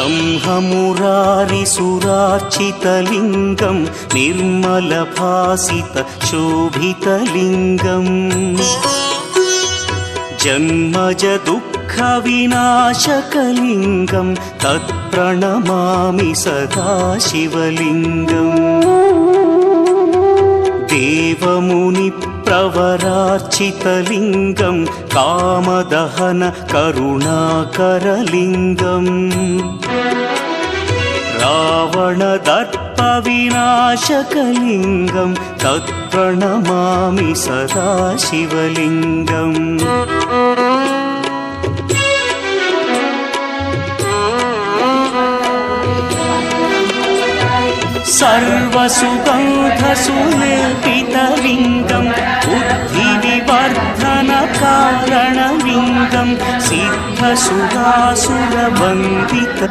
ब्रह्ममुरारिसुरार्चितलिङ्गं निर्मलभासितशोभितलिङ्गम् जन्मजदुःखविनाशकलिङ्गं तत्प्रणमामि सदा शिवलिङ्गम् देवमुनिप्रवरार्चितलिङ्गं कामदहन करुणाकरलिङ्गम् रावणदर्पविनाशकलिङ्गं तत्प्रणमामि सदा शिवलिङ्गम् सर्वसुगन्धसुलेपितलिङ्गं बुद्धिविवर्धनकारणलिङ्गं सिद्धसुरासुरवन्दित